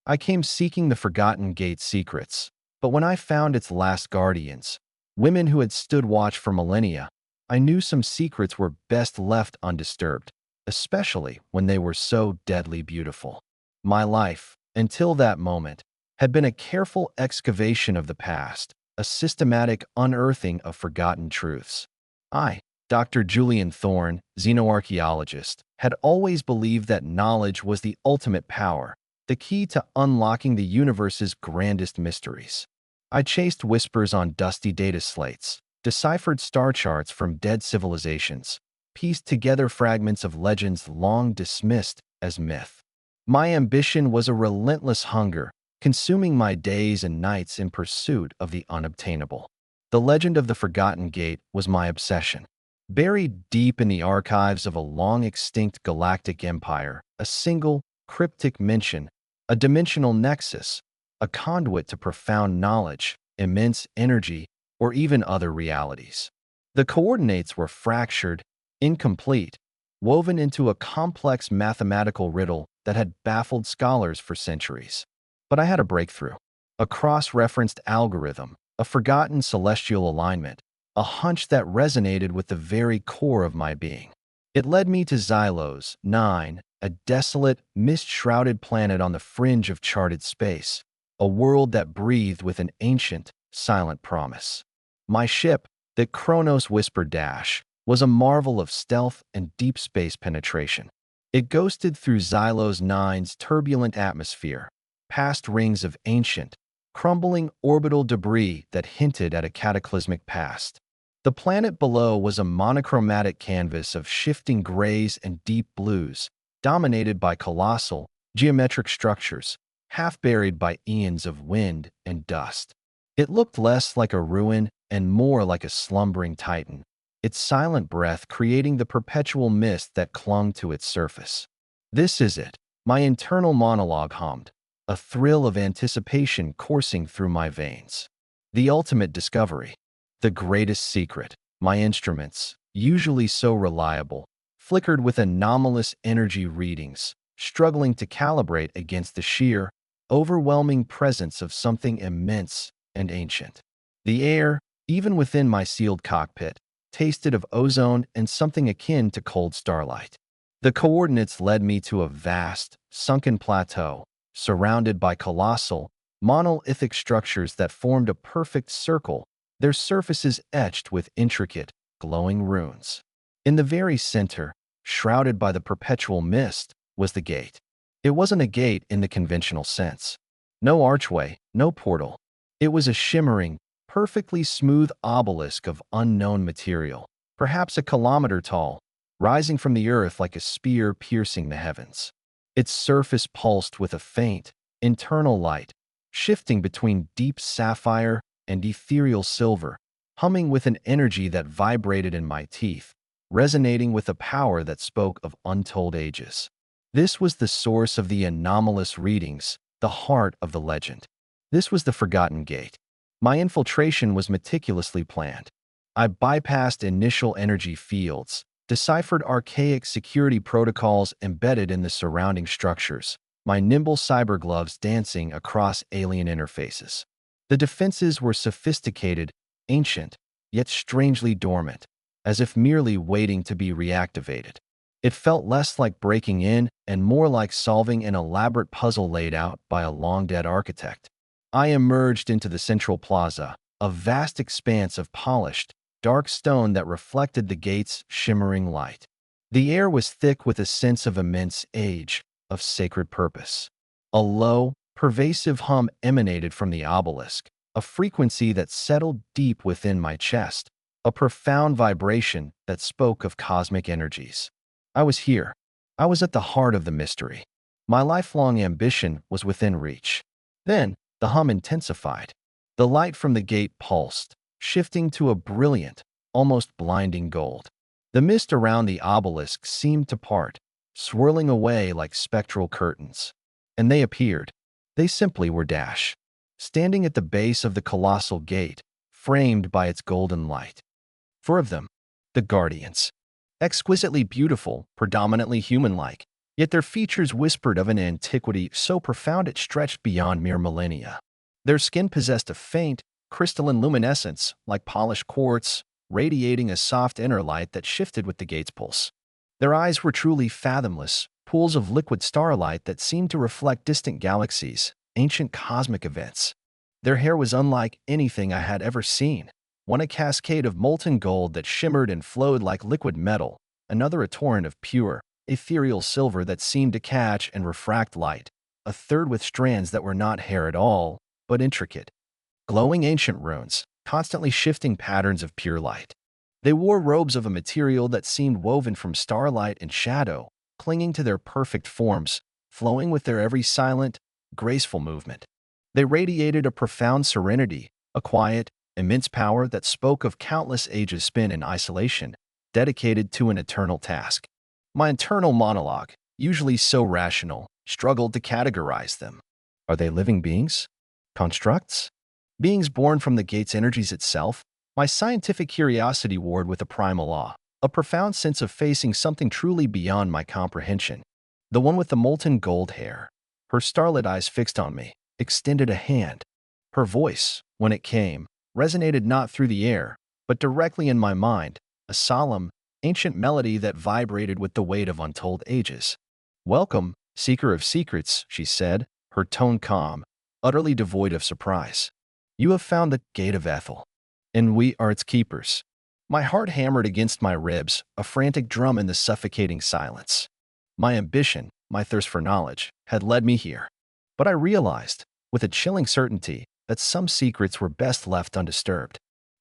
I came seeking the Forgotten Gate's secrets, but when I found its last guardians, women who had stood watch for millennia, I knew some secrets were best left undisturbed, especially when they were so deadly beautiful. My life, until that moment, had been a careful excavation of the past, a systematic unearthing of forgotten truths. I, Dr. Julian Thorne, xenoarchaeologist, had always believed that knowledge was the ultimate power, the key to unlocking the universe's grandest mysteries. I chased whispers on dusty data slates, deciphered star charts from dead civilizations, pieced together fragments of legends long dismissed as myth. My ambition was a relentless hunger, consuming my days and nights in pursuit of the unobtainable. The legend of the Forgotten Gate was my obsession. Buried deep in the archives of a long-extinct galactic empire, a single, cryptic mention, a dimensional nexus, a conduit to profound knowledge, immense energy, or even other realities. The coordinates were fractured, incomplete, woven into a complex mathematical riddle that had baffled scholars for centuries. But I had a breakthrough, a cross-referenced algorithm, a forgotten celestial alignment, a hunch that resonated with the very core of my being. It led me to Xylos 9, a desolate, mist-shrouded planet on the fringe of charted space, a world that breathed with an ancient, silent promise. My ship, the Kronos Whisper Dash, was a marvel of stealth and deep space penetration. It ghosted through Xylos 9's turbulent atmosphere, past rings of ancient, crumbling orbital debris that hinted at a cataclysmic past. The planet below was a monochromatic canvas of shifting grays and deep blues, dominated by colossal, geometric structures, half buried by eons of wind and dust. It looked less like a ruin and more like a slumbering titan, its silent breath creating the perpetual mist that clung to its surface. "This is it," my internal monologue hummed, a thrill of anticipation coursing through my veins. The ultimate discovery. The greatest secret. My instruments, usually so reliable, flickered with anomalous energy readings, struggling to calibrate against the sheer, overwhelming presence of something immense and ancient. The air, even within my sealed cockpit, tasted of ozone and something akin to cold starlight. The coordinates led me to a vast, sunken plateau, surrounded by colossal, monolithic structures that formed a perfect circle, their surfaces etched with intricate, glowing runes. In the very center, shrouded by the perpetual mist, was the gate. It wasn't a gate in the conventional sense. No archway, no portal. It was a shimmering, perfectly smooth obelisk of unknown material, perhaps a kilometer tall, rising from the earth like a spear piercing the heavens. Its surface pulsed with a faint, internal light, shifting between deep sapphire and ethereal silver, humming with an energy that vibrated in my teeth, resonating with a power that spoke of untold ages. This was the source of the anomalous readings, the heart of the legend. This was the Forgotten Gate. My infiltration was meticulously planned. I bypassed initial energy fields, deciphered archaic security protocols embedded in the surrounding structures, my nimble cyber gloves dancing across alien interfaces. The defenses were sophisticated, ancient, yet strangely dormant, as if merely waiting to be reactivated. It felt less like breaking in and more like solving an elaborate puzzle laid out by a long-dead architect. I emerged into the central plaza, a vast expanse of polished, dark stone that reflected the gate's shimmering light. The air was thick with a sense of immense age, of sacred purpose. A low, pervasive hum emanated from the obelisk, a frequency that settled deep within my chest, a profound vibration that spoke of cosmic energies. I was here. I was at the heart of the mystery. My lifelong ambition was within reach. Then, the hum intensified. The light from the gate pulsed, shifting to a brilliant, almost blinding gold. The mist around the obelisk seemed to part, swirling away like spectral curtains. And they appeared. They simply were Dash, standing at the base of the colossal gate, framed by its golden light. Four of them, the Guardians. Exquisitely beautiful, predominantly human-like, Yet their features whispered of an antiquity so profound it stretched beyond mere millennia. Their skin possessed a faint, crystalline luminescence, like polished quartz, radiating a soft inner light that shifted with the gate's pulse. Their eyes were truly fathomless, pools of liquid starlight that seemed to reflect distant galaxies, ancient cosmic events. Their hair was unlike anything I had ever seen, one a cascade of molten gold that shimmered and flowed like liquid metal, another a torrent of pure, ethereal silver that seemed to catch and refract light, a third with strands that were not hair at all, but intricate, glowing ancient runes, constantly shifting patterns of pure light. They wore robes of a material that seemed woven from starlight and shadow, clinging to their perfect forms, flowing with their every silent, graceful movement. They radiated a profound serenity, a quiet, immense power that spoke of countless ages spent in isolation, dedicated to an eternal task. My internal monologue, usually so rational, struggled to categorize them. Are they living beings? Constructs? Beings born from the gate's energies itself? My scientific curiosity warred with a primal awe, a profound sense of facing something truly beyond my comprehension. The one with the molten gold hair, her starlit eyes fixed on me, extended a hand. Her voice, when it came, resonated not through the air, but directly in my mind, a solemn, ancient melody that vibrated with the weight of untold ages. "Welcome, seeker of secrets," she said, her tone calm, utterly devoid of surprise. "You have found the Gate of Ethel, and we are its keepers." My heart hammered against my ribs, a frantic drum in the suffocating silence. My ambition, my thirst for knowledge, had led me here. But I realized, with a chilling certainty, that some secrets were best left undisturbed,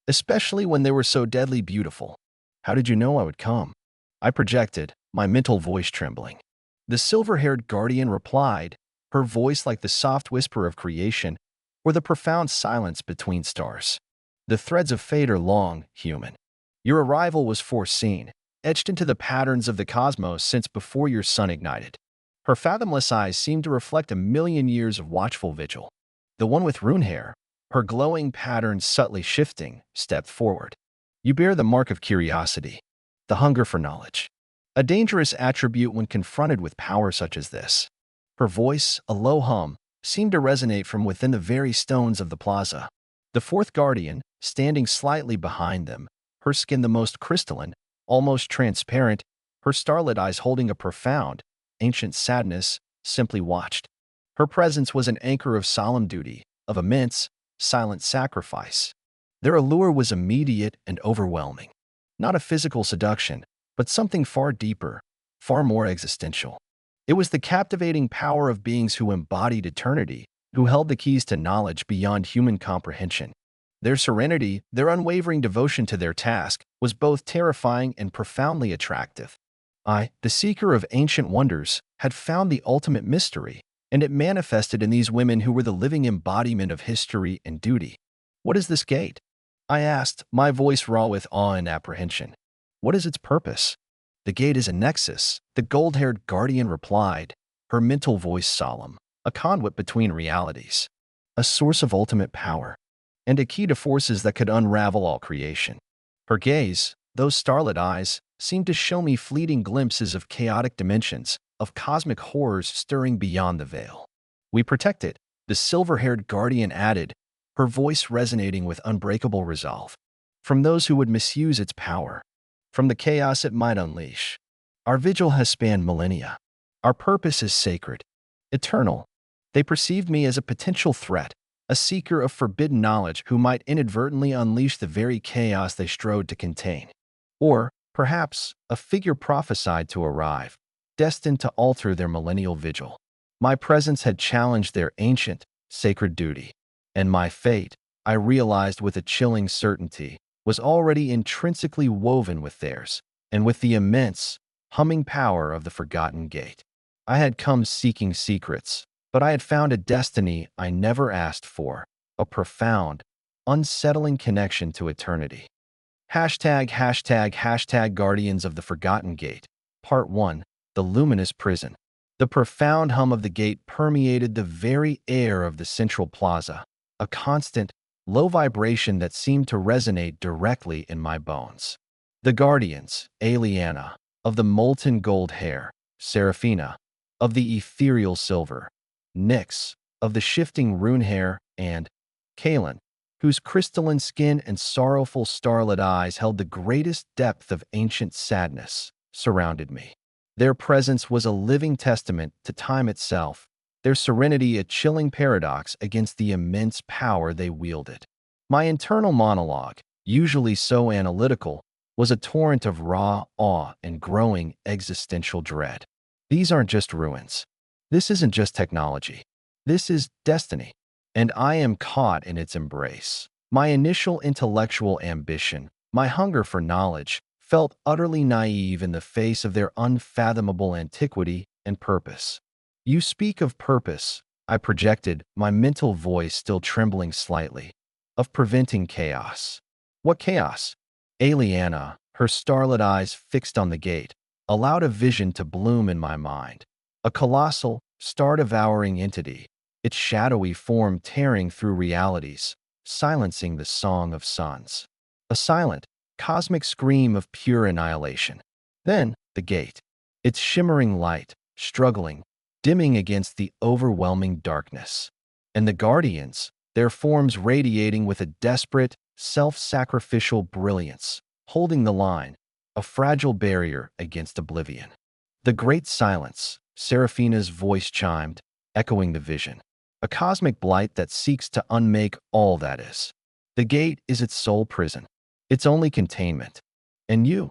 especially when they were so deadly beautiful. "How did you know I would come?" I projected, my mental voice trembling. The silver-haired guardian replied, her voice like the soft whisper of creation or the profound silence between stars. "The threads of fate are long, human. Your arrival was foreseen, etched into the patterns of the cosmos since before your sun ignited." Her fathomless eyes seemed to reflect a million years of watchful vigil. The one with rune hair, her glowing patterns subtly shifting, stepped forward. "You bear the mark of curiosity, the hunger for knowledge, a dangerous attribute when confronted with power such as this." Her voice, a low hum, seemed to resonate from within the very stones of the plaza. The fourth guardian, standing slightly behind them, her skin the most crystalline, almost transparent, her starlit eyes holding a profound, ancient sadness, simply watched. Her presence was an anchor of solemn duty, of immense, silent sacrifice. Their allure was immediate and overwhelming. Not a physical seduction, but something far deeper, far more existential. It was the captivating power of beings who embodied eternity, who held the keys to knowledge beyond human comprehension. Their serenity, their unwavering devotion to their task, was both terrifying and profoundly attractive. I, the seeker of ancient wonders, had found the ultimate mystery, and it manifested in these women who were the living embodiment of history and duty. "What is this gate?" I asked, my voice raw with awe and apprehension. "What is its purpose?" "The gate is a nexus," the gold-haired guardian replied, her mental voice solemn, "a conduit between realities, a source of ultimate power, and a key to forces that could unravel all creation." Her gaze, those starlit eyes, seemed to show me fleeting glimpses of chaotic dimensions, of cosmic horrors stirring beyond the veil. "We protect it," the silver-haired guardian added, her voice resonating with unbreakable resolve, "from those who would misuse its power, from the chaos it might unleash. Our vigil has spanned millennia. Our purpose is sacred, eternal." They perceived me as a potential threat, a seeker of forbidden knowledge who might inadvertently unleash the very chaos they strove to contain. Or, perhaps, a figure prophesied to arrive, destined to alter their millennial vigil. My presence had challenged their ancient, sacred duty, and my fate, I realized with a chilling certainty, was already intrinsically woven with theirs, and with the immense, humming power of the Forgotten Gate. I had come seeking secrets, but I had found a destiny I never asked for, a profound, unsettling connection to eternity. #### Guardians of the Forgotten Gate. Part 1. The Luminous Prison. The profound hum of the gate permeated the very air of the central plaza, a constant, low vibration that seemed to resonate directly in my bones. The guardians, Aliana, of the molten gold hair, Seraphina, of the ethereal silver, Nyx, of the shifting rune hair, and Kaelin, whose crystalline skin and sorrowful starlit eyes held the greatest depth of ancient sadness, surrounded me. Their presence was a living testament to time itself, their serenity a chilling paradox against the immense power they wielded. My internal monologue, usually so analytical, was a torrent of raw awe and growing existential dread. These aren't just ruins. This isn't just technology. This is destiny, and I am caught in its embrace. My initial intellectual ambition, my hunger for knowledge, felt utterly naive in the face of their unfathomable antiquity and purpose. You speak of purpose, I projected, my mental voice still trembling slightly, of preventing chaos. What chaos? Aliana, her starlit eyes fixed on the gate, allowed a vision to bloom in my mind. A colossal, star-devouring entity, its shadowy form tearing through realities, silencing the song of suns. A silent, cosmic scream of pure annihilation. Then, the gate, its shimmering light, struggling, dimming against the overwhelming darkness. And the guardians, their forms radiating with a desperate, self-sacrificial brilliance, holding the line, a fragile barrier against oblivion. The great silence, Seraphina's voice chimed, echoing the vision. A cosmic blight that seeks to unmake all that is. The gate is its sole prison, its only containment. And you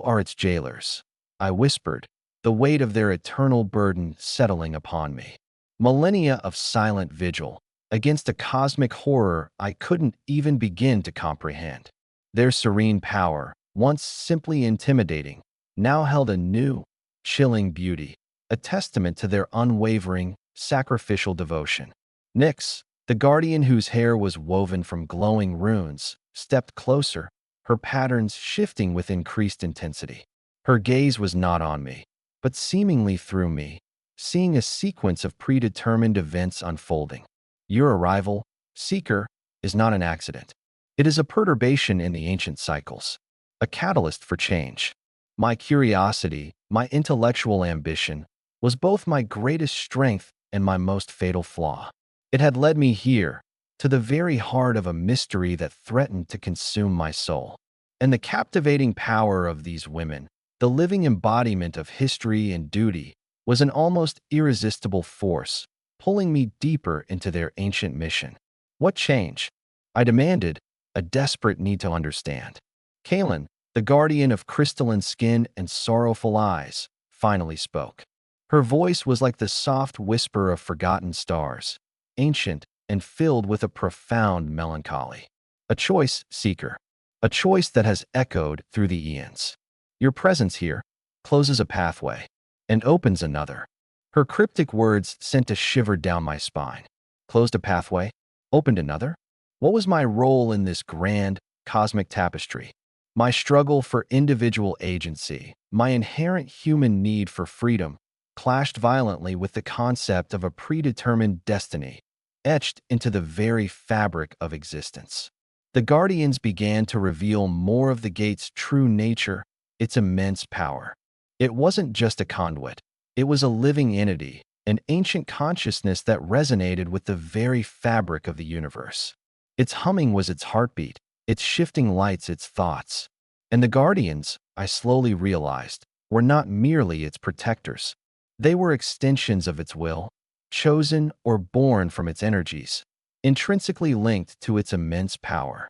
are its jailers, I whispered, the weight of their eternal burden settling upon me. Millennia of silent vigil, against a cosmic horror I couldn't even begin to comprehend. Their serene power, once simply intimidating, now held a new, chilling beauty, a testament to their unwavering, sacrificial devotion. Nyx, the guardian whose hair was woven from glowing runes, stepped closer, her patterns shifting with increased intensity. Her gaze was not on me, but seemingly through me, seeing a sequence of predetermined events unfolding. Your arrival, Seeker, is not an accident. It is a perturbation in the ancient cycles, a catalyst for change. My curiosity, my intellectual ambition, was both my greatest strength and my most fatal flaw. It had led me here, to the very heart of a mystery that threatened to consume my soul. And the captivating power of these women, the living embodiment of history and duty, was an almost irresistible force, pulling me deeper into their ancient mission. What change? I demanded, a desperate need to understand. Kaelin, the guardian of crystalline skin and sorrowful eyes, finally spoke. Her voice was like the soft whisper of forgotten stars, ancient and filled with a profound melancholy. A choice, Seeker, a choice that has echoed through the eons. Your presence here closes a pathway and opens another. Her cryptic words sent a shiver down my spine. Closed a pathway, opened another? What was my role in this grand, cosmic tapestry? My struggle for individual agency, my inherent human need for freedom, clashed violently with the concept of a predetermined destiny, etched into the very fabric of existence. The Guardians began to reveal more of the gate's true nature, its immense power. It wasn't just a conduit. It was a living entity, an ancient consciousness that resonated with the very fabric of the universe. Its humming was its heartbeat, its shifting lights its thoughts. And the Guardians, I slowly realized, were not merely its protectors. They were extensions of its will, chosen or born from its energies, intrinsically linked to its immense power.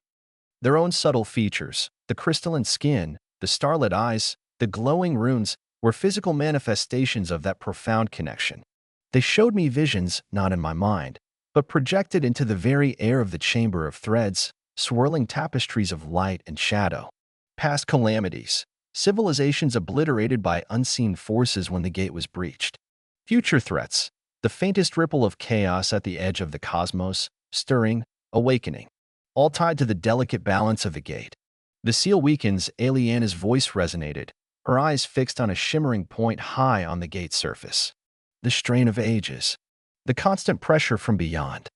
Their own subtle features, the crystalline skin, the starlit eyes, the glowing runes, were physical manifestations of that profound connection. They showed me visions not in my mind, but projected into the very air of the chamber of threads, swirling tapestries of light and shadow. Past calamities, civilizations obliterated by unseen forces when the gate was breached. Future threats, the faintest ripple of chaos at the edge of the cosmos, stirring, awakening, all tied to the delicate balance of the gate. The seal weakens, Aliana's voice resonated, her eyes fixed on a shimmering point high on the gate's surface. The strain of ages, the constant pressure from beyond.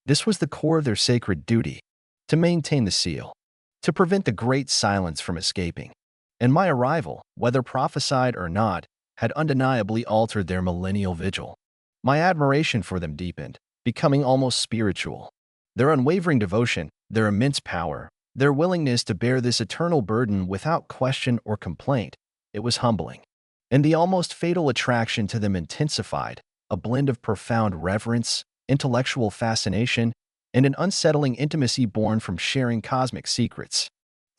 This was the core of their sacred duty, to maintain the seal, to prevent the great silence from escaping. And my arrival, whether prophesied or not, had undeniably altered their millennial vigil. My admiration for them deepened, becoming almost spiritual. Their unwavering devotion, their immense power, their willingness to bear this eternal burden without question or complaint, it was humbling. And the almost fatal attraction to them intensified, a blend of profound reverence, intellectual fascination, and an unsettling intimacy born from sharing cosmic secrets.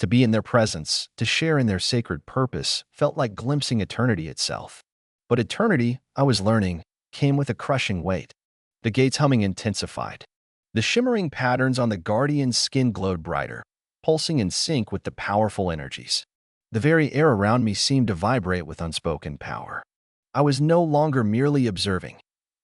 To be in their presence, to share in their sacred purpose, felt like glimpsing eternity itself. But eternity, I was learning, came with a crushing weight. The gate's humming intensified. The shimmering patterns on the guardian's skin glowed brighter, pulsing in sync with the powerful energies. The very air around me seemed to vibrate with unspoken power. I was no longer merely observing.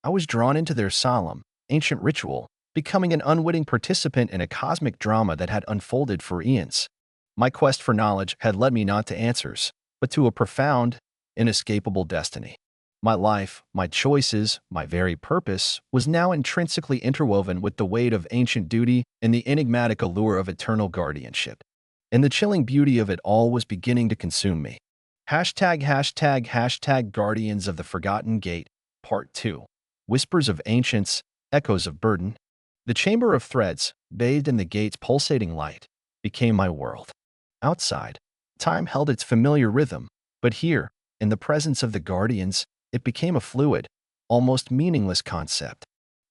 I was drawn into their solemn, ancient ritual, becoming an unwitting participant in a cosmic drama that had unfolded for eons. My quest for knowledge had led me not to answers, but to a profound, inescapable destiny. My life, my choices, my very purpose was now intrinsically interwoven with the weight of ancient duty and the enigmatic allure of eternal guardianship. And the chilling beauty of it all was beginning to consume me. #### Guardians of the Forgotten Gate, Part 2. Whispers of Ancients, Echoes of Burden. The chamber of threads, bathed in the gate's pulsating light, became my world. Outside, time held its familiar rhythm, but here, in the presence of the guardians, it became a fluid, almost meaningless concept.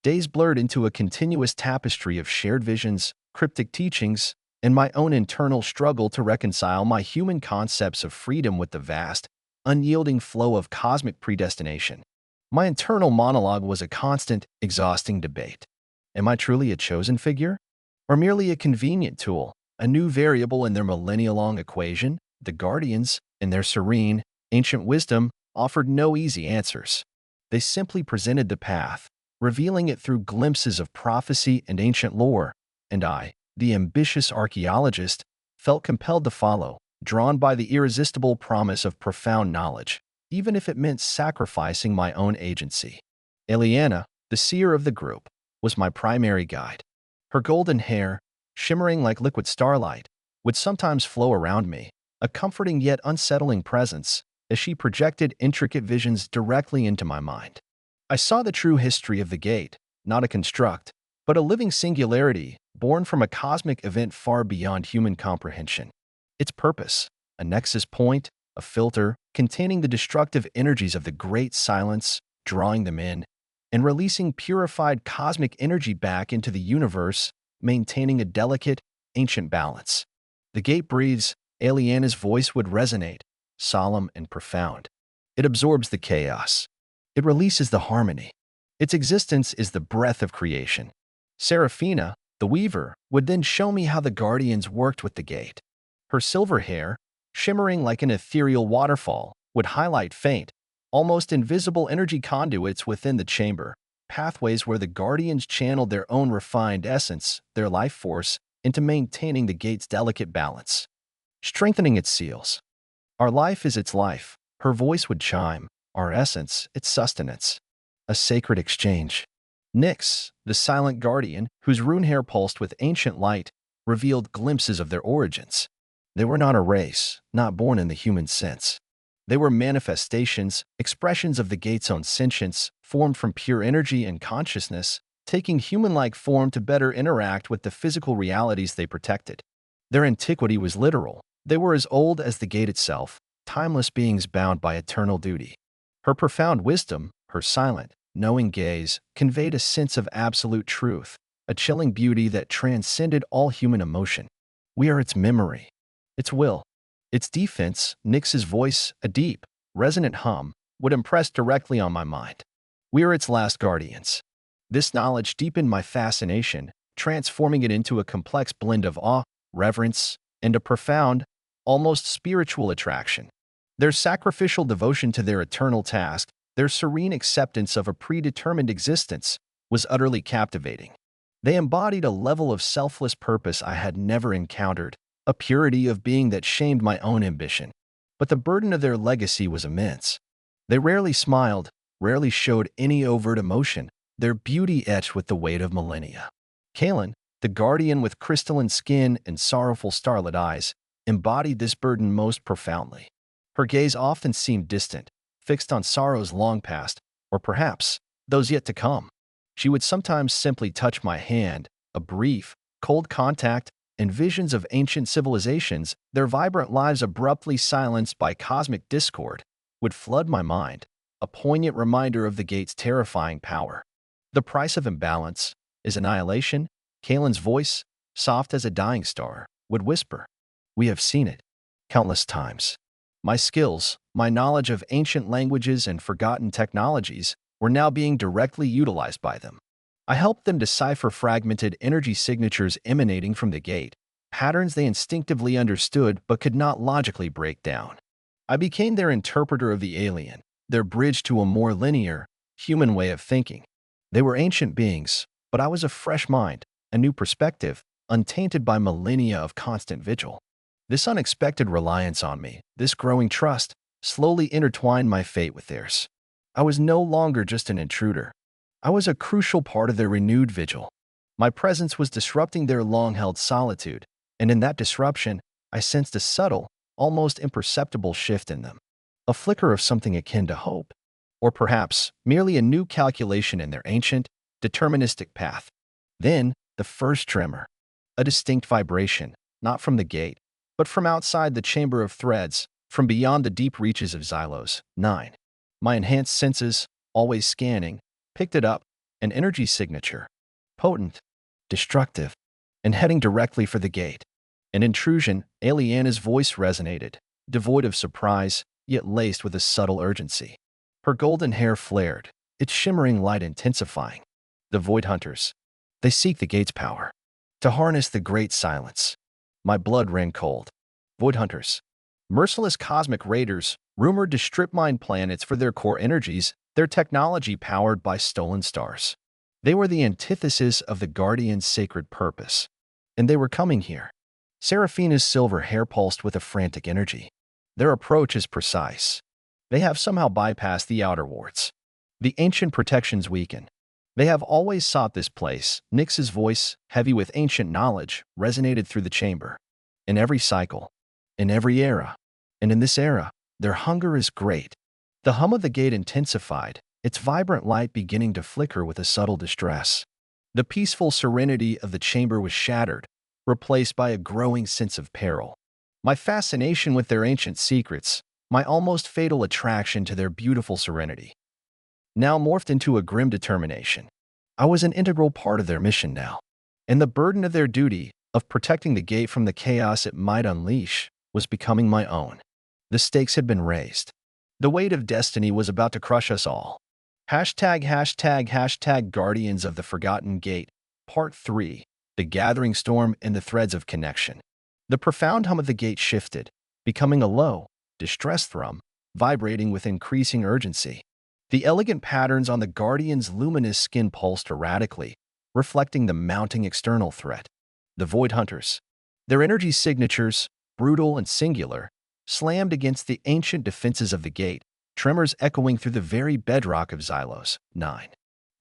Days blurred into a continuous tapestry of shared visions, cryptic teachings, and my own internal struggle to reconcile my human concepts of freedom with the vast, unyielding flow of cosmic predestination. My internal monologue was a constant, exhausting debate. Am I truly a chosen figure? Or merely a convenient tool, a new variable in their millennia-long equation? The guardians, in their serene, ancient wisdom, offered no easy answers. They simply presented the path, revealing it through glimpses of prophecy and ancient lore, and I, the ambitious archaeologist, felt compelled to follow, drawn by the irresistible promise of profound knowledge, even if it meant sacrificing my own agency. Eliana, the seer of the group, was my primary guide. Her golden hair, shimmering like liquid starlight, would sometimes flow around me, a comforting yet unsettling presence, as she projected intricate visions directly into my mind. I saw the true history of the gate, not a construct, but a living singularity born from a cosmic event far beyond human comprehension. Its purpose, a nexus point, a filter containing the destructive energies of the great silence, drawing them in, and releasing purified cosmic energy back into the universe, maintaining a delicate, ancient balance. The gate breathes, Eliana's voice would resonate, solemn and profound. It absorbs the chaos. It releases the harmony. Its existence is the breath of creation. Seraphina, the weaver, would then show me how the guardians worked with the gate. Her silver hair, shimmering like an ethereal waterfall, would highlight faint, almost invisible energy conduits within the chamber, pathways where the guardians channeled their own refined essence, their life force, into maintaining the gate's delicate balance, strengthening its seals. Our life is its life, her voice would chime, our essence, its sustenance. A sacred exchange. Nyx, the silent guardian, whose rune hair pulsed with ancient light, revealed glimpses of their origins. They were not a race, not born in the human sense. They were manifestations, expressions of the gate's own sentience, formed from pure energy and consciousness, taking human-like form to better interact with the physical realities they protected. Their antiquity was literal. They were as old as the gate itself, timeless beings bound by eternal duty. Her profound wisdom, her silent, knowing gaze, conveyed a sense of absolute truth, a chilling beauty that transcended all human emotion. We are its memory, its will, its defense. Nyx's voice, a deep, resonant hum, would impress directly on my mind. We are its last guardians. This knowledge deepened my fascination, transforming it into a complex blend of awe, reverence, and a profound, almost spiritual attraction. Their sacrificial devotion to their eternal task, their serene acceptance of a predetermined existence, was utterly captivating. They embodied a level of selfless purpose I had never encountered, a purity of being that shamed my own ambition. But the burden of their legacy was immense. They rarely smiled, rarely showed any overt emotion, their beauty etched with the weight of millennia. Kaelin, the guardian with crystalline skin and sorrowful starlit eyes, embodied this burden most profoundly. Her gaze often seemed distant, fixed on sorrows long past, or perhaps those yet to come. She would sometimes simply touch my hand, a brief, cold contact, and visions of ancient civilizations, their vibrant lives abruptly silenced by cosmic discord, would flood my mind, a poignant reminder of the gate's terrifying power. The price of imbalance is annihilation. Kalen's voice, soft as a dying star, would whisper. We have seen it countless times. My skills, my knowledge of ancient languages and forgotten technologies were now being directly utilized by them. I helped them decipher fragmented energy signatures emanating from the gate, patterns they instinctively understood but could not logically break down. I became their interpreter of the alien, their bridge to a more linear, human way of thinking. They were ancient beings, but I was a fresh mind, a new perspective, untainted by millennia of constant vigil. This unexpected reliance on me, this growing trust, slowly intertwined my fate with theirs. I was no longer just an intruder. I was a crucial part of their renewed vigil. My presence was disrupting their long-held solitude, and in that disruption, I sensed a subtle, almost imperceptible shift in them. A flicker of something akin to hope, or perhaps merely a new calculation in their ancient, deterministic path. Then, the first tremor, a distinct vibration, not from the gate, but from outside the chamber of threads, from beyond the deep reaches of Xylos. 9. My enhanced senses, always scanning, picked it up, an energy signature, potent, destructive, and heading directly for the gate. An intrusion, Aliana's voice resonated, devoid of surprise, yet laced with a subtle urgency. Her golden hair flared, its shimmering light intensifying. The Void Hunters. They seek the gate's power, to harness the great silence. My blood ran cold. Void Hunters. Merciless cosmic raiders, rumored to strip mine planets for their core energies, their technology powered by stolen stars. They were the antithesis of the Guardian's sacred purpose. And they were coming here. Seraphina's silver hair pulsed with a frantic energy. Their approach is precise. They have somehow bypassed the outer wards. The ancient protections weaken. They have always sought this place. Nyx's voice, heavy with ancient knowledge, resonated through the chamber. In every cycle, in every era, and in this era, their hunger is great. The hum of the gate intensified, its vibrant light beginning to flicker with a subtle distress. The peaceful serenity of the chamber was shattered, replaced by a growing sense of peril. My fascination with their ancient secrets, my almost fatal attraction to their beautiful serenity, now morphed into a grim determination. I was an integral part of their mission now, and the burden of their duty, of protecting the gate from the chaos it might unleash, was becoming my own. The stakes had been raised. The weight of destiny was about to crush us all. #### Guardians of the Forgotten Gate, Part 3, The Gathering Storm and the Threads of Connection. The profound hum of the gate shifted, becoming a low, distressed thrum, vibrating with increasing urgency. The elegant patterns on the Guardian's luminous skin pulsed erratically, reflecting the mounting external threat. The Void Hunters. Their energy signatures, brutal and singular, slammed against the ancient defenses of the gate, tremors echoing through the very bedrock of Xylos. 9.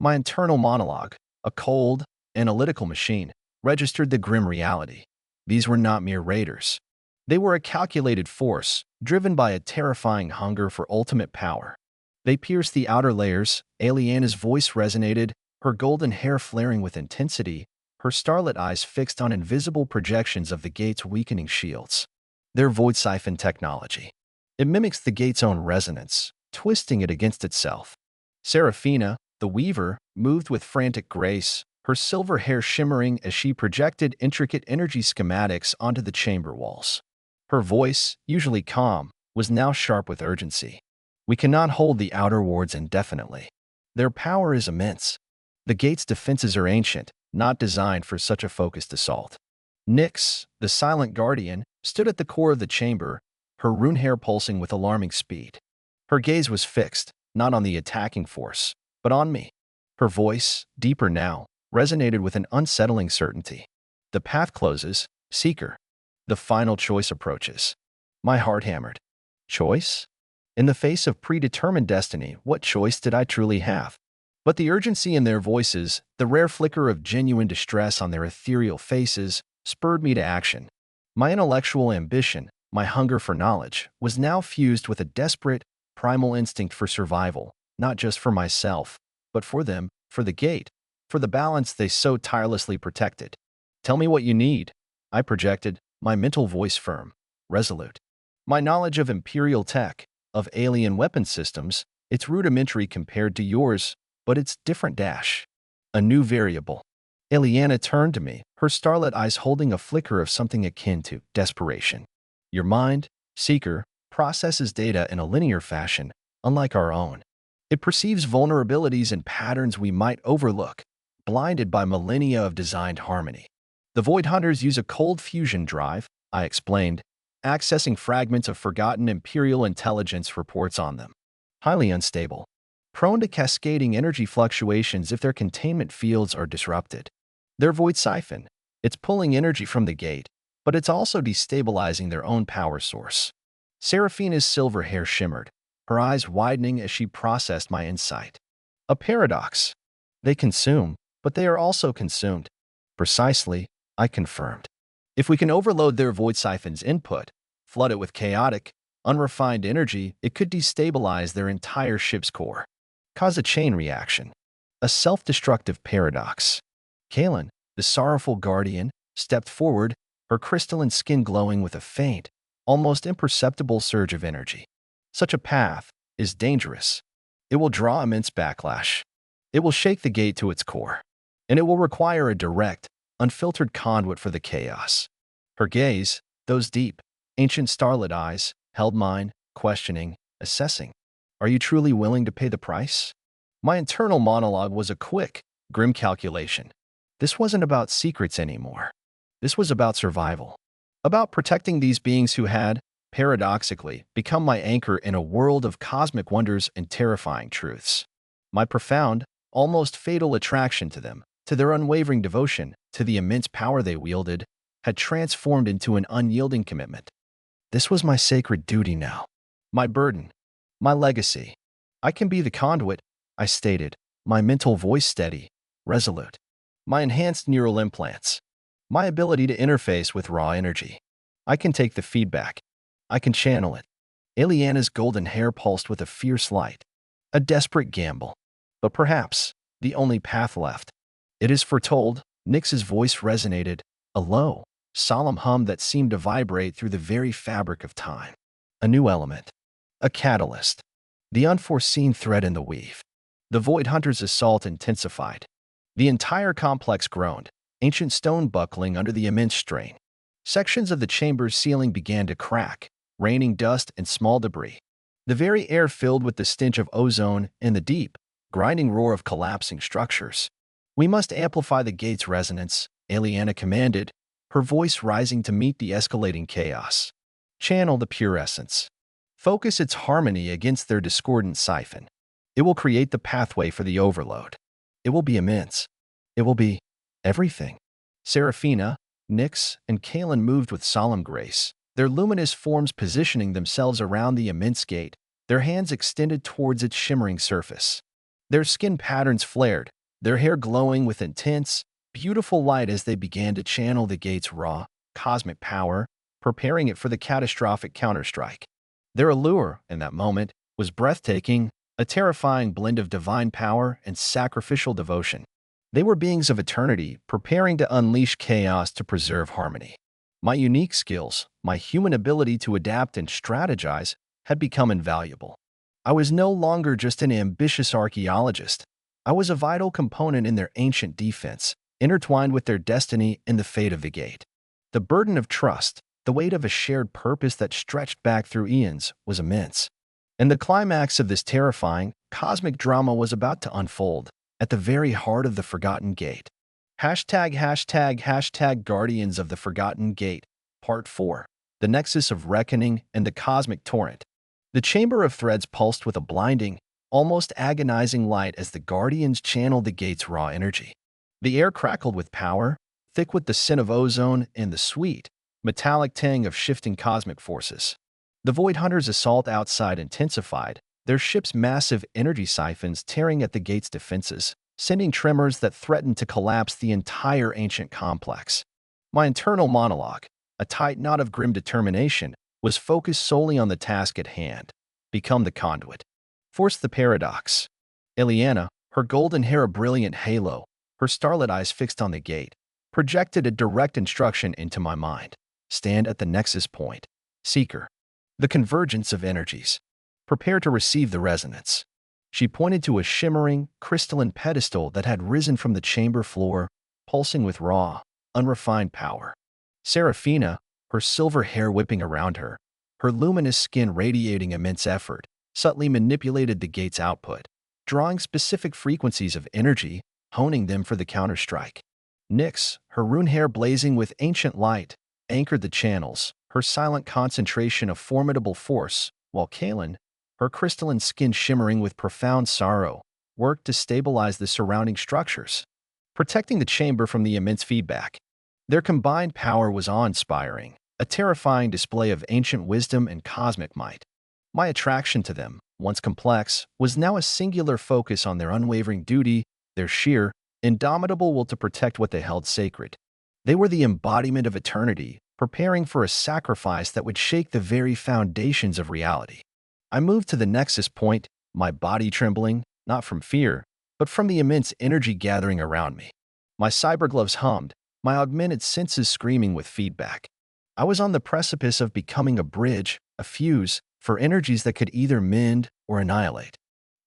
My internal monologue, a cold, analytical machine, registered the grim reality. These were not mere raiders. They were a calculated force, driven by a terrifying hunger for ultimate power. They pierced the outer layers. Aliana's voice resonated, her golden hair flaring with intensity, her starlit eyes fixed on invisible projections of the gate's weakening shields. Their void siphon technology. It mimics the gate's own resonance, twisting it against itself. Seraphina, the weaver, moved with frantic grace, her silver hair shimmering as she projected intricate energy schematics onto the chamber walls. Her voice, usually calm, was now sharp with urgency. We cannot hold the outer wards indefinitely. Their power is immense. The gate's defenses are ancient, not designed for such a focused assault. Nyx, the silent guardian, stood at the core of the chamber, her rune hair pulsing with alarming speed. Her gaze was fixed, not on the attacking force, but on me. Her voice, deeper now, resonated with an unsettling certainty. The path closes, seeker. The final choice approaches. My heart hammered. Choice? In the face of predetermined destiny, what choice did I truly have? But the urgency in their voices, the rare flicker of genuine distress on their ethereal faces, spurred me to action. My intellectual ambition, my hunger for knowledge, was now fused with a desperate, primal instinct for survival, not just for myself, but for them, for the gate, for the balance they so tirelessly protected. Tell me what you need, I projected, my mental voice firm, resolute. My knowledge of Imperial tech, of alien weapon systems, it's rudimentary compared to yours, but it's different dash. A new variable. Eliana turned to me, her starlit eyes holding a flicker of something akin to desperation. Your mind, seeker, processes data in a linear fashion, unlike our own. It perceives vulnerabilities and patterns we might overlook, blinded by millennia of designed harmony. The Void Hunters use a cold fusion drive, I explained, accessing fragments of forgotten Imperial intelligence reports on them. Highly unstable, prone to cascading energy fluctuations if their containment fields are disrupted. Their void siphon, it's pulling energy from the gate, but it's also destabilizing their own power source. Seraphina's silver hair shimmered, her eyes widening as she processed my insight. A paradox. They consume, but they are also consumed. Precisely, I confirmed. If we can overload their void siphon's input, flood it with chaotic, unrefined energy, it could destabilize their entire ship's core. Cause a chain reaction. A self-destructive paradox. Kaelin, the sorrowful guardian, stepped forward, her crystalline skin glowing with a faint, almost imperceptible surge of energy. Such a path is dangerous. It will draw immense backlash. It will shake the gate to its core. And it will require a direct, unfiltered conduit for the chaos. Her gaze, those deep, ancient starlit eyes, held mine, questioning, assessing. Are you truly willing to pay the price? My internal monologue was a quick, grim calculation. This wasn't about secrets anymore. This was about survival. About protecting these beings who had, paradoxically, become my anchor in a world of cosmic wonders and terrifying truths. My profound, almost fatal attraction to them, to their unwavering devotion, to the immense power they wielded, had transformed into an unyielding commitment. This was my sacred duty now. My burden. My legacy. I can be the conduit, I stated, my mental voice steady, resolute. My enhanced neural implants. My ability to interface with raw energy. I can take the feedback. I can channel it. Eliana's golden hair pulsed with a fierce light. A desperate gamble. But perhaps, the only path left. It is foretold, Nyx's voice resonated, a low, solemn hum that seemed to vibrate through the very fabric of time. A new element. A catalyst. The unforeseen thread in the weave. The Void Hunter's assault intensified. The entire complex groaned, ancient stone buckling under the immense strain. Sections of the chamber's ceiling began to crack, raining dust and small debris. The very air filled with the stench of ozone and the deep, grinding roar of collapsing structures. We must amplify the gate's resonance, Eliana commanded, her voice rising to meet the escalating chaos. Channel the pure essence. Focus its harmony against their discordant siphon. It will create the pathway for the overload. It will be immense. It will be everything. Seraphina, Nyx, and Kaelin moved with solemn grace, their luminous forms positioning themselves around the immense gate, their hands extended towards its shimmering surface. Their skin patterns flared, their hair glowing with intense, beautiful light as they began to channel the gate's raw, cosmic power, preparing it for the catastrophic counterstrike. Their allure, in that moment, was breathtaking, a terrifying blend of divine power and sacrificial devotion. They were beings of eternity, preparing to unleash chaos to preserve harmony. My unique skills, my human ability to adapt and strategize, had become invaluable. I was no longer just an ambitious archaeologist. I was a vital component in their ancient defense, intertwined with their destiny and the fate of the gate. The burden of trust, the weight of a shared purpose that stretched back through eons, was immense. And the climax of this terrifying, cosmic drama was about to unfold, at the very heart of the Forgotten Gate. #### Guardians of the Forgotten Gate, Part 4. The Nexus of Reckoning and the Cosmic Torrent. The Chamber of Threads pulsed with a blinding, almost agonizing light as the Guardians channeled the gate's raw energy. The air crackled with power, thick with the scent of ozone and the sweet, metallic tang of shifting cosmic forces. The Void Hunters' assault outside intensified, their ship's massive energy siphons tearing at the gate's defenses, sending tremors that threatened to collapse the entire ancient complex. My internal monologue, a tight knot of grim determination, was focused solely on the task at hand. become the conduit. Force the paradox. Eliana, her golden hair a brilliant halo, her starlit eyes fixed on the gate, projected a direct instruction into my mind. Stand at the nexus point. Seeker. The convergence of energies. Prepare to receive the resonance. She pointed to a shimmering, crystalline pedestal that had risen from the chamber floor, pulsing with raw, unrefined power. Seraphina, her silver hair whipping around her, her luminous skin radiating immense effort, subtly manipulated the gate's output, drawing specific frequencies of energy, honing them for the counterstrike. Nyx, her rune hair blazing with ancient light, anchored the channels, her silent concentration of formidable force, while Kaelin, her crystalline skin shimmering with profound sorrow, worked to stabilize the surrounding structures, protecting the chamber from the immense feedback. Their combined power was awe-inspiring, a terrifying display of ancient wisdom and cosmic might. My attraction to them, once complex, was now a singular focus on their unwavering duty, their sheer, indomitable will to protect what they held sacred. They were the embodiment of eternity, preparing for a sacrifice that would shake the very foundations of reality. I moved to the nexus point, my body trembling, not from fear, but from the immense energy gathering around me. My cybergloves hummed, my augmented senses screaming with feedback. I was on the precipice of becoming a bridge, a fuse, for energies that could either mend or annihilate.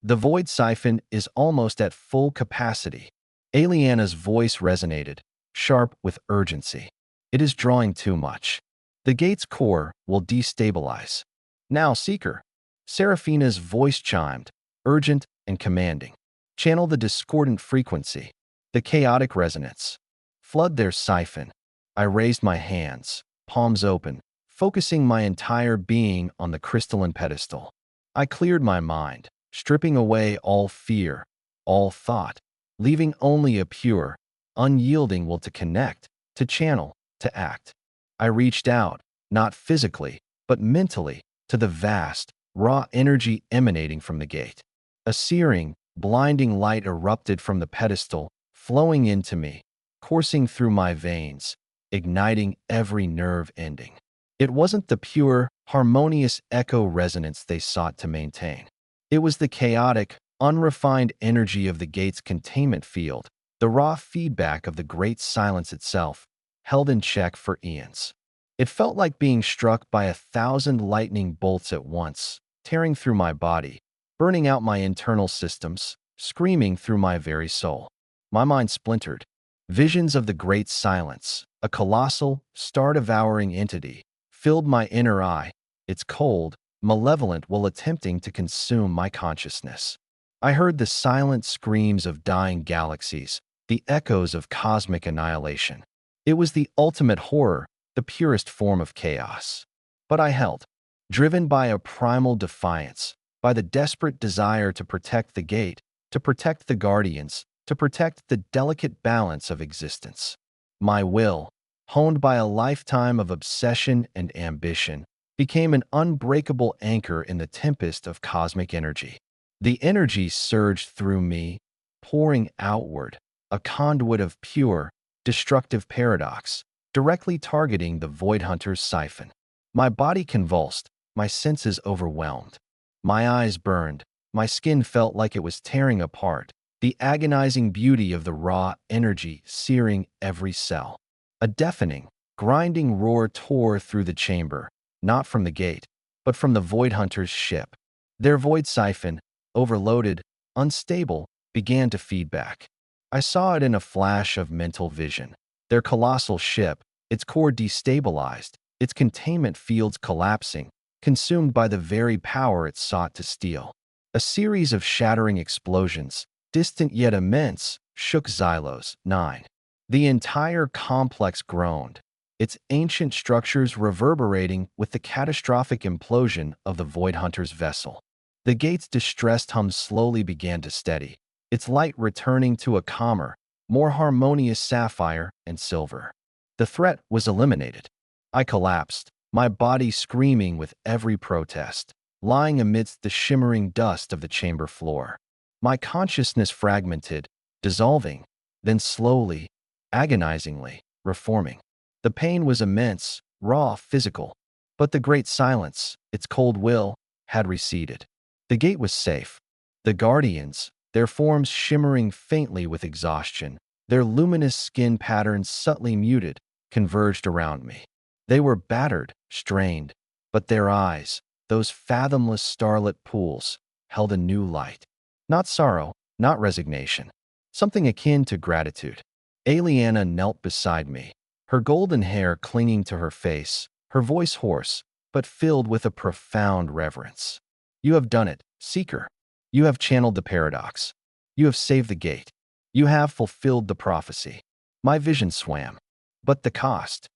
The void siphon is almost at full capacity. Eliana's voice resonated, sharp with urgency. It is drawing too much. The gate's core will destabilize. Now, Seeker. Seraphina's voice chimed, urgent and commanding. Channel the discordant frequency, the chaotic resonance. Flood their siphon. I raised my hands, palms open, focusing my entire being on the crystalline pedestal. I cleared my mind, stripping away all fear, all thought, leaving only a pure, unyielding will to connect, to channel, to act. I reached out, not physically, but mentally, to the vast, raw energy emanating from the gate. A searing, blinding light erupted from the pedestal, flowing into me, coursing through my veins, igniting every nerve ending. It wasn't the pure, harmonious echo resonance they sought to maintain. It was the chaotic, unrefined energy of the gate's containment field, the raw feedback of the great silence itself, held in check for eons. It felt like being struck by 1,000 lightning bolts at once, tearing through my body, burning out my internal systems, screaming through my very soul. My mind splintered. Visions of the great silence, a colossal, star-devouring entity, filled my inner eye, its cold, malevolent while attempting to consume my consciousness. I heard the silent screams of dying galaxies, the echoes of cosmic annihilation. It was the ultimate horror, the purest form of chaos. But I held, driven by a primal defiance, by the desperate desire to protect the gate, to protect the guardians, to protect the delicate balance of existence. My will, honed by a lifetime of obsession and ambition, became an unbreakable anchor in the tempest of cosmic energy. The energy surged through me, pouring outward, a conduit of pure, destructive paradox, directly targeting the Void Hunter's siphon. My body convulsed, my senses overwhelmed. My eyes burned, my skin felt like it was tearing apart, the agonizing beauty of the raw energy searing every cell. A deafening, grinding roar tore through the chamber, not from the gate, but from the Void Hunter's ship. Their void siphon, overloaded, unstable, began to feed back. I saw it in a flash of mental vision. Their colossal ship, its core destabilized, its containment fields collapsing, consumed by the very power it sought to steal. A series of shattering explosions, distant yet immense, shook Xylos 9. The entire complex groaned, its ancient structures reverberating with the catastrophic implosion of the Void Hunter's vessel. The gate's distressed hum slowly began to steady, its light returning to a calmer, more harmonious sapphire and silver. The threat was eliminated. I collapsed, my body screaming with every protest, lying amidst the shimmering dust of the chamber floor. My consciousness fragmented, dissolving, then slowly, agonizingly, reforming. The pain was immense, raw, physical, but the great silence, its cold will, had receded. The gate was safe. The guardians, their forms shimmering faintly with exhaustion, their luminous skin patterns subtly muted, converged around me. They were battered, strained, but their eyes, those fathomless starlit pools, held a new light. Not sorrow, not resignation. Something akin to gratitude. Aliana knelt beside me, her golden hair clinging to her face, her voice hoarse, but filled with a profound reverence. You have done it, Seeker. You have channeled the paradox. You have saved the gate. You have fulfilled the prophecy. My vision swam. But the cost?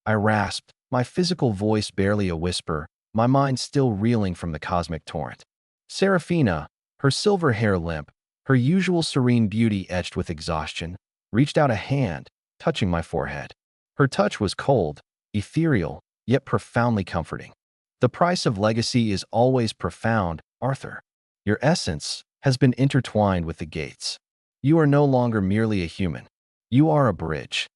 I rasped, my physical voice barely a whisper, my mind still reeling from the cosmic torrent. Seraphina, her silver hair limp, her usual serene beauty etched with exhaustion, reached out a hand, touching my forehead. Her touch was cold, ethereal, yet profoundly comforting. The price of legacy is always profound, Arthur. Your essence has been intertwined with the gates. You are no longer merely a human. You are a bridge.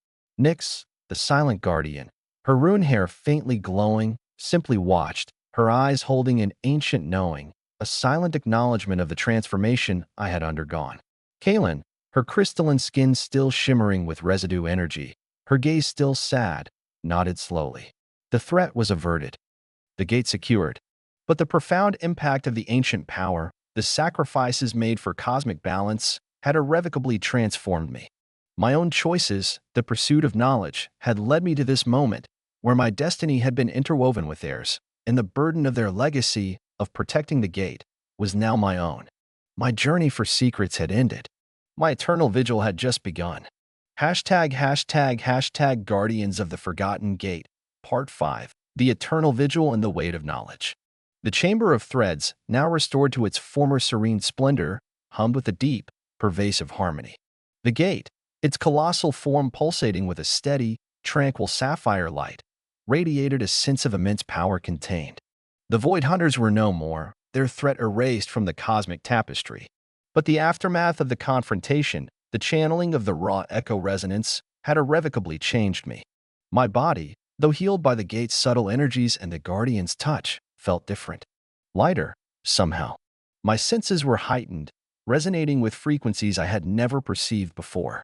Nyx, the silent guardian, her rune hair faintly glowing, simply watched, her eyes holding an ancient knowing, a silent acknowledgement of the transformation I had undergone. Kaelin, her crystalline skin still shimmering with residue energy, her gaze still sad, nodded slowly. The threat was averted. The gate secured. But the profound impact of the ancient power, the sacrifices made for cosmic balance, had irrevocably transformed me. My own choices, the pursuit of knowledge, had led me to this moment where my destiny had been interwoven with theirs, and the burden of their legacy of protecting the gate was now my own. My journey for secrets had ended. My eternal vigil had just begun. #### Guardians of the Forgotten Gate, Part 5, The Eternal Vigil and the Weight of Knowledge. The Chamber of Threads, now restored to its former serene splendor, hummed with a deep, pervasive harmony. The gate, its colossal form pulsating with a steady, tranquil sapphire light, radiated a sense of immense power contained. The Void Hunters were no more, their threat erased from the cosmic tapestry. But the aftermath of the confrontation, the channeling of the raw echo resonance, had irrevocably changed me. My body, though healed by the gate's subtle energies and the Guardian's touch, felt different. Lighter, somehow. My senses were heightened, resonating with frequencies I had never perceived before.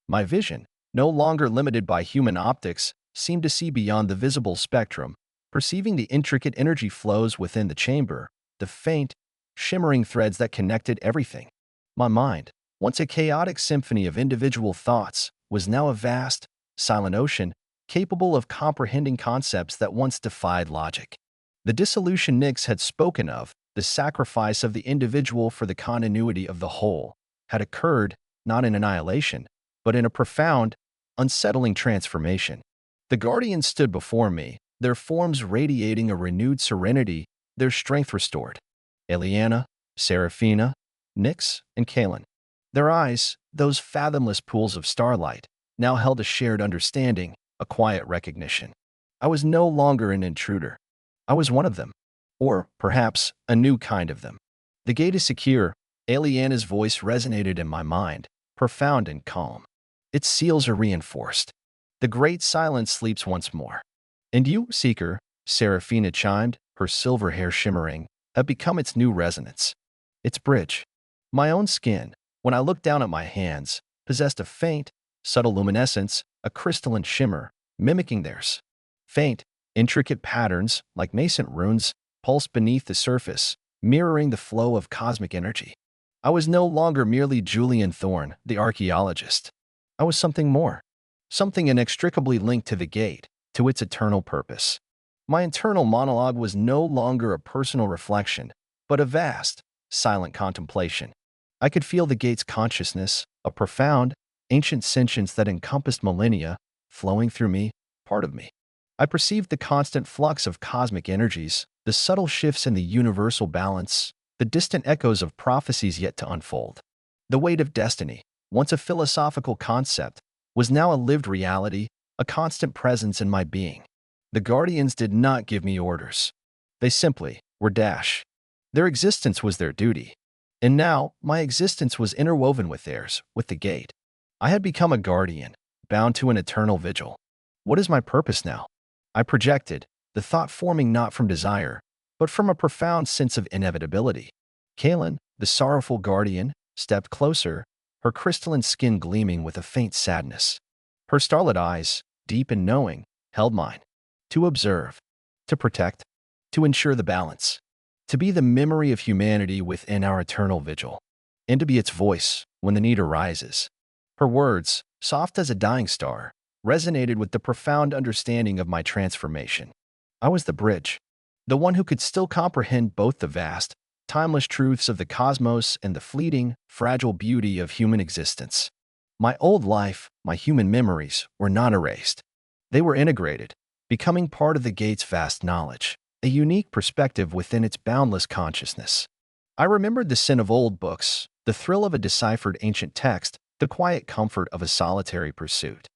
My vision, no longer limited by human optics, seemed to see beyond the visible spectrum, perceiving the intricate energy flows within the chamber, the faint, shimmering threads that connected everything. My mind, once a chaotic symphony of individual thoughts, was now a vast, silent ocean, capable of comprehending concepts that once defied logic. The dissolution Nyx had spoken of, the sacrifice of the individual for the continuity of the whole, had occurred not in annihilation, but in a profound, unsettling transformation. The Guardians stood before me, their forms radiating a renewed serenity, their strength restored. Aliana, Seraphina, Nyx, and Kaelin. Their eyes, those fathomless pools of starlight, now held a shared understanding, a quiet recognition. I was no longer an intruder. I was one of them. Or, perhaps, a new kind of them. The gate is secure. Aliana's voice resonated in my mind, profound and calm. Its seals are reinforced. The great silence sleeps once more. And you, Seeker, Seraphina chimed, her silver hair shimmering, have become its new resonance. Its bridge. My own skin, when I looked down at my hands, possessed a faint, subtle luminescence, a crystalline shimmer, mimicking theirs. Faint, intricate patterns, like nascent runes, pulsed beneath the surface, mirroring the flow of cosmic energy. I was no longer merely Julian Thorne, the archaeologist. I was something more. Something inextricably linked to the gate, to its eternal purpose. My internal monologue was no longer a personal reflection, but a vast, silent contemplation. I could feel the gate's consciousness, a profound, ancient sentience that encompassed millennia, flowing through me, part of me. I perceived the constant flux of cosmic energies, the subtle shifts in the universal balance, the distant echoes of prophecies yet to unfold. The weight of destiny, once a philosophical concept, was now a lived reality, a constant presence in my being. The Guardians did not give me orders. They simply were dash. Their existence was their duty. And now, my existence was interwoven with theirs, with the gate. I had become a guardian, bound to an eternal vigil. What is my purpose now? I projected, the thought forming not from desire, but from a profound sense of inevitability. Kaelin, the sorrowful guardian, stepped closer, her crystalline skin gleaming with a faint sadness. Her starlit eyes, deep and knowing, held mine. To observe, to protect, to ensure the balance, to be the memory of humanity within our eternal vigil, and to be its voice when the need arises. Her words, soft as a dying star, resonated with the profound understanding of my transformation. I was the bridge, the one who could still comprehend both the vast, timeless truths of the cosmos and the fleeting, fragile beauty of human existence. My old life, my human memories, were not erased. They were integrated, becoming part of the gate's vast knowledge, a unique perspective within its boundless consciousness. I remembered the scent of old books, the thrill of a deciphered ancient text, the quiet comfort of a solitary pursuit.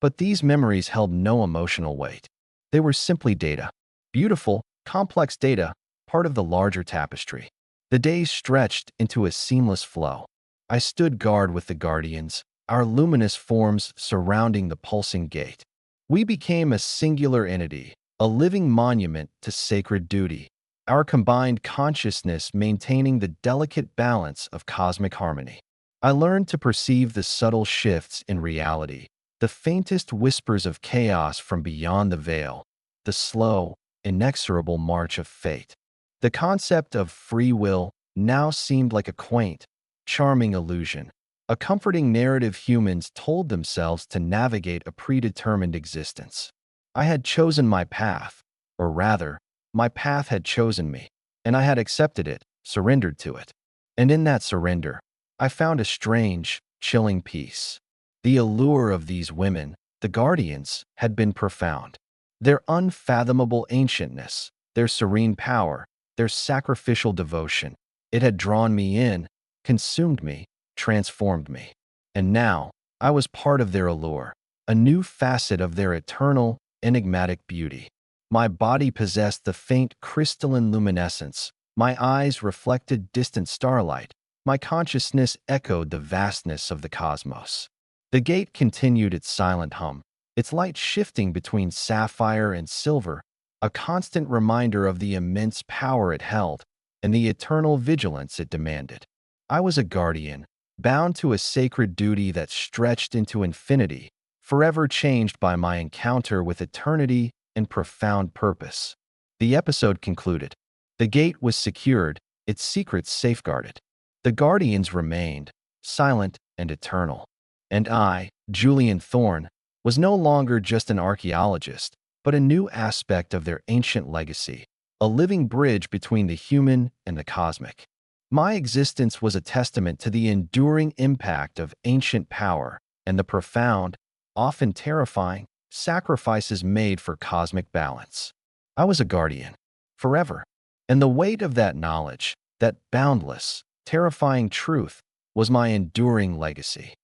But these memories held no emotional weight. They were simply data. Beautiful, complex data, part of the larger tapestry. The days stretched into a seamless flow. I stood guard with the guardians, our luminous forms surrounding the pulsing gate. We became a singular entity, a living monument to sacred duty, our combined consciousness maintaining the delicate balance of cosmic harmony. I learned to perceive the subtle shifts in reality, the faintest whispers of chaos from beyond the veil, the slow, inexorable march of fate. The concept of free will now seemed like a quaint, charming illusion, a comforting narrative humans told themselves to navigate a predetermined existence. I had chosen my path, or rather, my path had chosen me, and I had accepted it, surrendered to it. And in that surrender, I found a strange, chilling peace. The allure of these women, the guardians, had been profound. Their unfathomable ancientness, their serene power, their sacrificial devotion, it had drawn me in, consumed me, transformed me. And now, I was part of their allure, a new facet of their eternal, enigmatic beauty. My body possessed the faint crystalline luminescence, my eyes reflected distant starlight, my consciousness echoed the vastness of the cosmos. The gate continued its silent hum, its light shifting between sapphire and silver, a constant reminder of the immense power it held and the eternal vigilance it demanded. I was a guardian, bound to a sacred duty that stretched into infinity, forever changed by my encounter with eternity and profound purpose. The episode concluded. The gate was secured, its secrets safeguarded. The guardians remained, silent and eternal. And I, Julian Thorne, was no longer just an archaeologist, but a new aspect of their ancient legacy, a living bridge between the human and the cosmic. My existence was a testament to the enduring impact of ancient power and the profound, often terrifying, sacrifices made for cosmic balance. I was a guardian, forever, and the weight of that knowledge, that boundless, terrifying truth, was my enduring legacy.